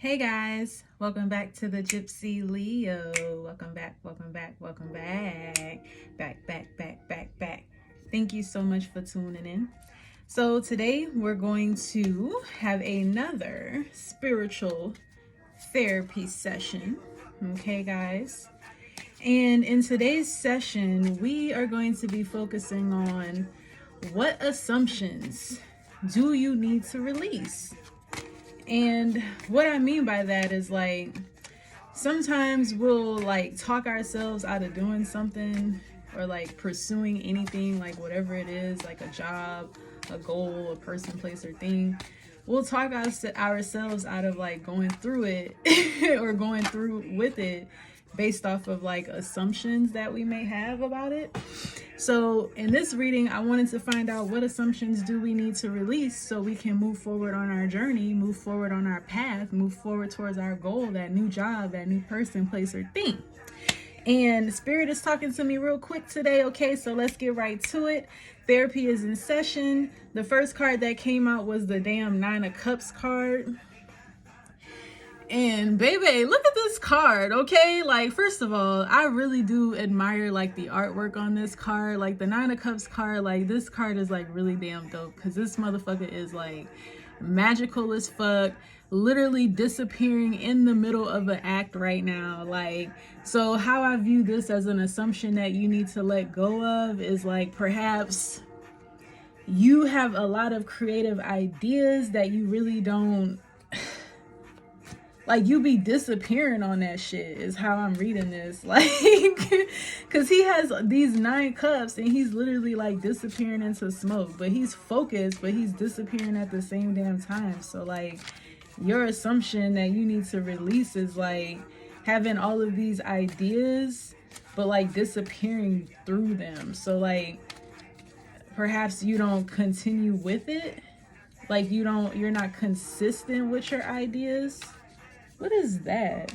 Hey guys, welcome back to the Gypsy Leo. Welcome back, welcome back, welcome back. Back. Thank you so much for tuning in. So, today we're going to have another spiritual therapy session. Okay, guys. And in today's session, we are going to be focusing on what assumptions do you need to release? And what I mean by that is like sometimes we'll like talk ourselves out of doing something or like pursuing anything, like whatever it is, like a job, a goal, a person, place, or thing. We'll talk ourselves out of like going through it or going through with it based off of like assumptions that we may have about it. So in this reading, I wanted to find out what assumptions do we need to release so we can move forward on our journey, move forward on our path, move forward towards our goal, that new job, that new person, place, or thing. And Spirit is talking to me real quick today. Okay, so let's get right to it. Therapy is in session. The first card that came out was the damn Nine of Cups card. And baby, look at this card, okay? Like, first of all, I really do admire like the artwork on this card. Like the Nine of Cups card, like this card is like really damn dope because this motherfucker is like magical as fuck, literally disappearing in the middle of an act right now. Like, so how I view this as an assumption that you need to let go of is like perhaps you have a lot of creative ideas that you really don't like, you be disappearing on that shit is how I'm reading this. Like, because he has these 9 cups and he's literally like disappearing into smoke, but he's focused, but he's disappearing at the same damn time. So like your assumption that you need to release is like having all of these ideas but like disappearing through them. So like perhaps you don't continue with it, like you're not consistent with your ideas. What is that?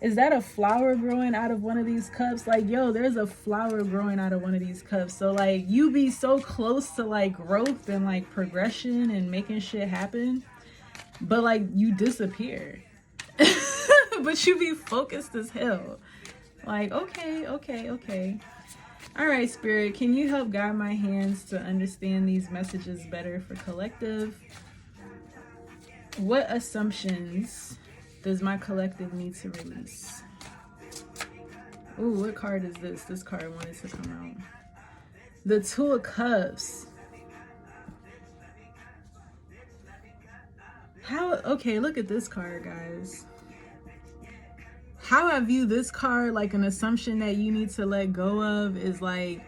Is that a flower growing out of one of these cups? Like, yo, there's a flower growing out of one of these cups. So like you be so close to like growth and like progression and making shit happen, but like you disappear. But you be focused as hell. Like, okay. All right, Spirit, can you help guide my hands to understand these messages better for collective? What assumptions does my collective need to release? Ooh, what card is this? This card wanted to come out. The Two of Cups. Okay, look at this card, guys. How I view this card, like an assumption that you need to let go of, is like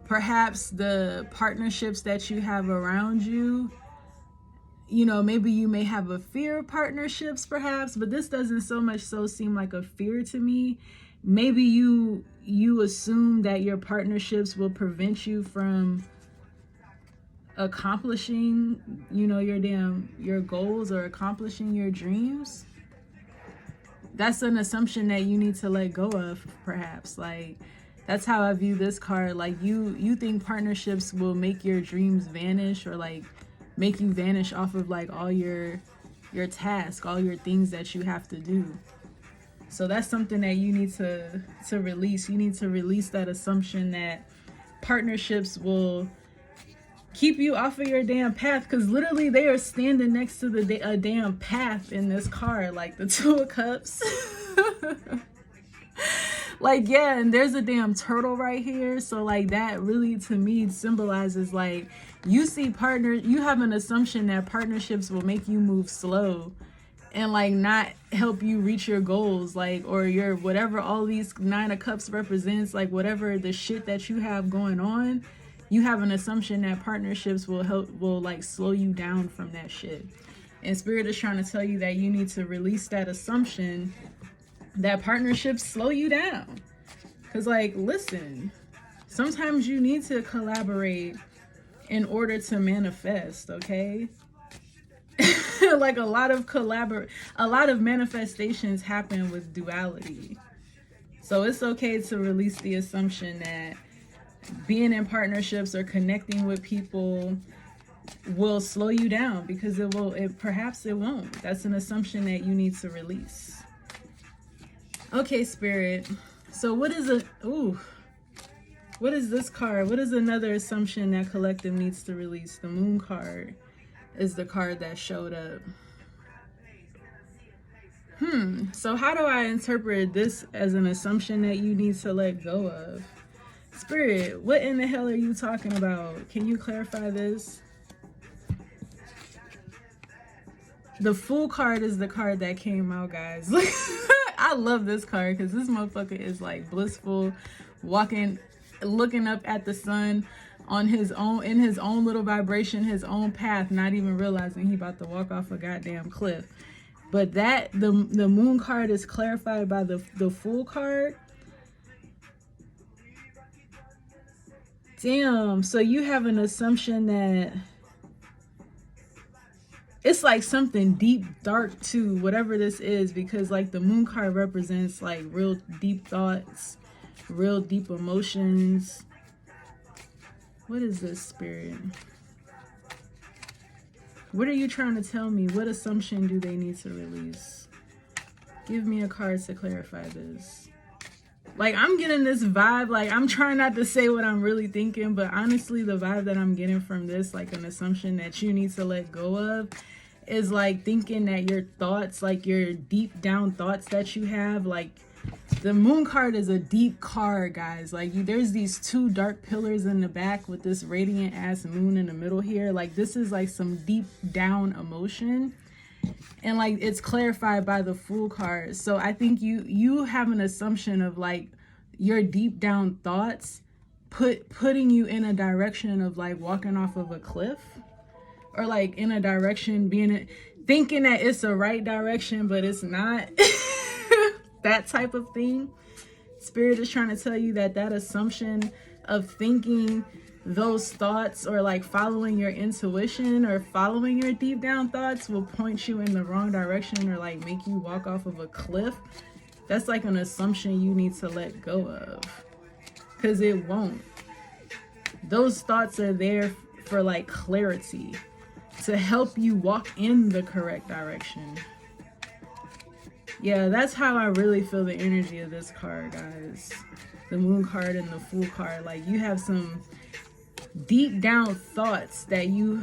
perhaps the partnerships that you have around you. You know, maybe you may have a fear of partnerships perhaps, but this doesn't so much so seem like a fear to me. Maybe you assume that your partnerships will prevent you from accomplishing, you know, your goals or accomplishing your dreams. That's an assumption that you need to let go of, perhaps. Like, that's how I view this card. Like, you think partnerships will make your dreams vanish, or like make you vanish off of like all your tasks, all your things that you have to do. So that's something that you need to release. You need to release that assumption that partnerships will keep you off of your damn path, because literally they are standing next to a damn path in this card, like the Two of Cups. Like, yeah, and there's a damn turtle right here. So like that really to me symbolizes like you have an assumption that partnerships will make you move slow and like not help you reach your goals, like, or your whatever all these 9 of Cups represents, like whatever the shit that you have going on. You have an assumption that partnerships will like slow you down from that shit. And Spirit is trying to tell you that you need to release that assumption that partnerships slow you down. Because like, listen, sometimes you need to collaborate in order to manifest, okay? Like a lot of manifestations happen with duality. So it's okay to release the assumption that being in partnerships or connecting with people will slow you down, because perhaps it won't. That's an assumption that you need to release. Okay, Spirit. So what is what is this card? What is another assumption that collective needs to release? The Moon card is the card that showed up. So how do I interpret this as an assumption that you need to let go of? Spirit, what in the hell are you talking about? Can you clarify this? The Fool card is the card that came out, guys. I love this card because this motherfucker is like blissful, walking, looking up at the sun on his own, in his own little vibration, his own path, not even realizing he about to walk off a goddamn cliff. But that the Moon card is clarified by the Fool card. Damn, so you have an assumption that it's like something deep, dark too, whatever this is, because like the Moon card represents like real deep thoughts, real deep emotions. What is this, Spirit? What are you trying to tell me? What assumption do they need to release? Give me a card to clarify this. Like, I'm getting this vibe, like, I'm trying not to say what I'm really thinking, but honestly, the vibe that I'm getting from this, like an assumption that you need to let go of, is like thinking that your thoughts, like your deep down thoughts that you have, like the Moon card is a deep card, guys. Like there's these two dark pillars in the back with this radiant ass moon in the middle here. Like this is like some deep down emotion. And like it's clarified by the Fool card. So I think you have an assumption of like your deep down thoughts putting you in a direction of like walking off of a cliff, or like in a direction thinking that it's the right direction, but it's not. That type of thing. Spirit is trying to tell you that assumption of thinking those thoughts, or like following your intuition or following your deep down thoughts, will point you in the wrong direction or like make you walk off of a cliff. That's like an assumption you need to let go of, because it won't. Those thoughts are there for like clarity, to help you walk in the correct direction. Yeah, that's how I really feel the energy of this card, guys. The Moon card and the Fool card. Like you have some deep down thoughts that you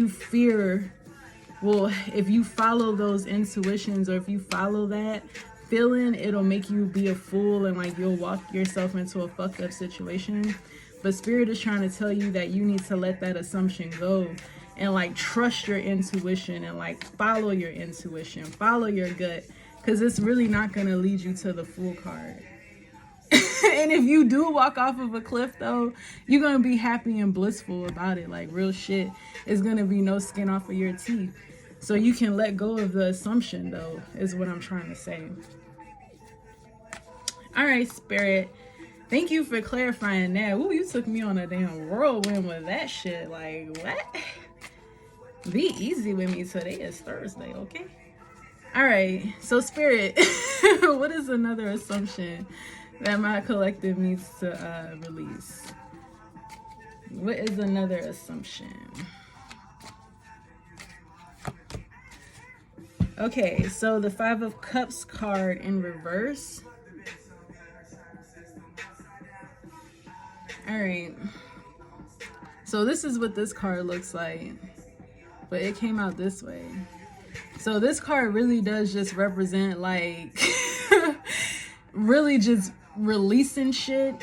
fear will, if you follow those intuitions, or if you follow that feeling, it'll make you be a fool and like you'll walk yourself into a fucked up situation. But Spirit is trying to tell you that you need to let that assumption go and like trust your intuition and like follow your intuition, follow your gut, because it's really not going to lead you to the Fool card. And if you do walk off of a cliff though, you're going to be happy and blissful about it. Like real shit. It's going to be no skin off of your teeth. So you can let go of the assumption though, is what I'm trying to say. All right, Spirit. Thank you for clarifying that. Ooh, you took me on a damn whirlwind with that shit. Like, what? Be easy with me. Today is Thursday, okay? All right. So, Spirit, what is another assumption that my collective needs to release? What is another assumption? Okay, so the Five of Cups card in reverse. All right, so this is what this card looks like, but it came out this way. So this card really does just represent like really just releasing shit,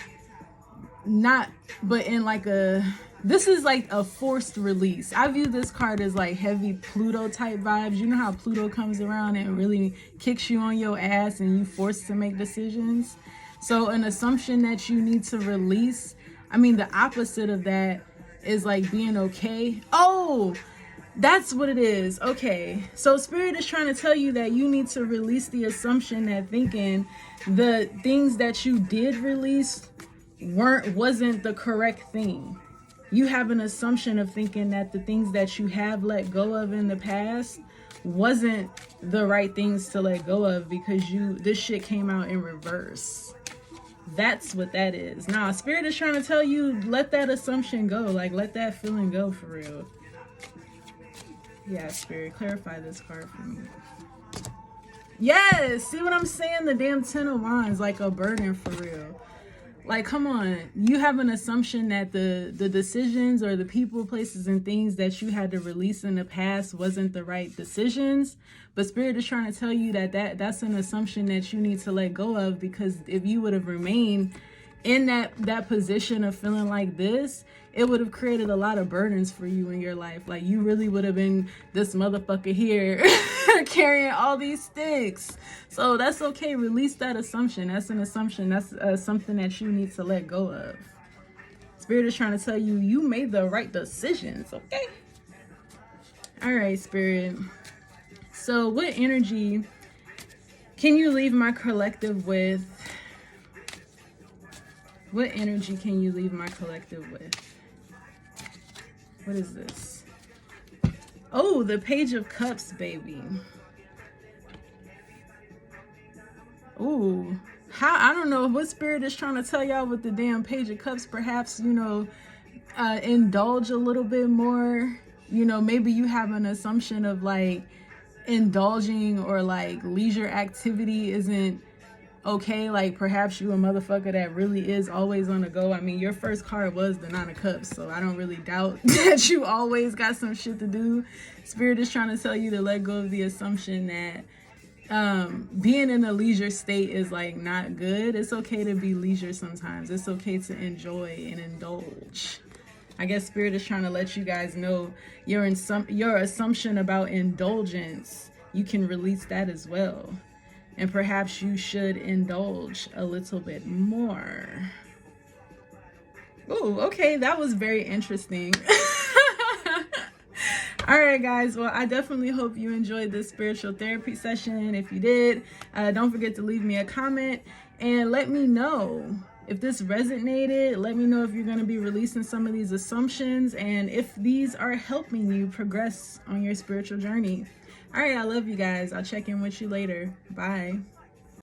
not, but in like this is like a forced release. I view this card as like heavy Pluto type vibes. You know how Pluto comes around and really kicks you on your ass and you forced to make decisions. So an assumption that you need to release, I mean, the opposite of that is like being okay. Oh, that's what it is. Okay. So Spirit is trying to tell you that you need to release the assumption that thinking the things that you did release wasn't the correct thing. You have an assumption of thinking that the things that you have let go of in the past wasn't the right things to let go of, because this shit came out in reverse. That's what that is. Nah, Spirit is trying to tell you, let that assumption go. Like, let that feeling go for real. Yeah, Spirit, clarify this card for me. Yes, see what I'm saying? The damn 10 of Wands, like a burden for real. Like, come on. You have an assumption that the decisions or the people, places, and things that you had to release in the past wasn't the right decisions. But Spirit is trying to tell you that's an assumption that you need to let go of, because if you would have remained in that position of feeling like this, it would have created a lot of burdens for you in your life. Like, you really would have been this motherfucker here carrying all these sticks. So that's okay. Release that assumption. That's an assumption. That's something that you need to let go of. Spirit is trying to tell you, you made the right decisions, okay? All right, Spirit. So what energy can you leave my collective with? What energy can you leave my collective with? What is this? Oh, the Page of Cups, baby. Ooh. I don't know what Spirit is trying to tell y'all with the damn Page of Cups. Perhaps, you know, indulge a little bit more. You know, maybe you have an assumption of like indulging or like leisure activity isn't okay. Like, perhaps you a motherfucker that really is always on the go. I mean, your first card was the 9 of Cups, so I don't really doubt that you always got some shit to do. Spirit is trying to tell you to let go of the assumption that being in a leisure state is like not good. It's okay to be leisure sometimes. It's okay to enjoy and indulge. I guess Spirit is trying to let you guys know your assumption about indulgence, you can release that as well. And perhaps you should indulge a little bit more. Oh, okay. That was very interesting. All right, guys. Well, I definitely hope you enjoyed this spiritual therapy session. If you did, don't forget to leave me a comment and let me know if this resonated. Let me know if you're going to be releasing some of these assumptions and if these are helping you progress on your spiritual journey. All right, I love you guys. I'll check in with you later. Bye.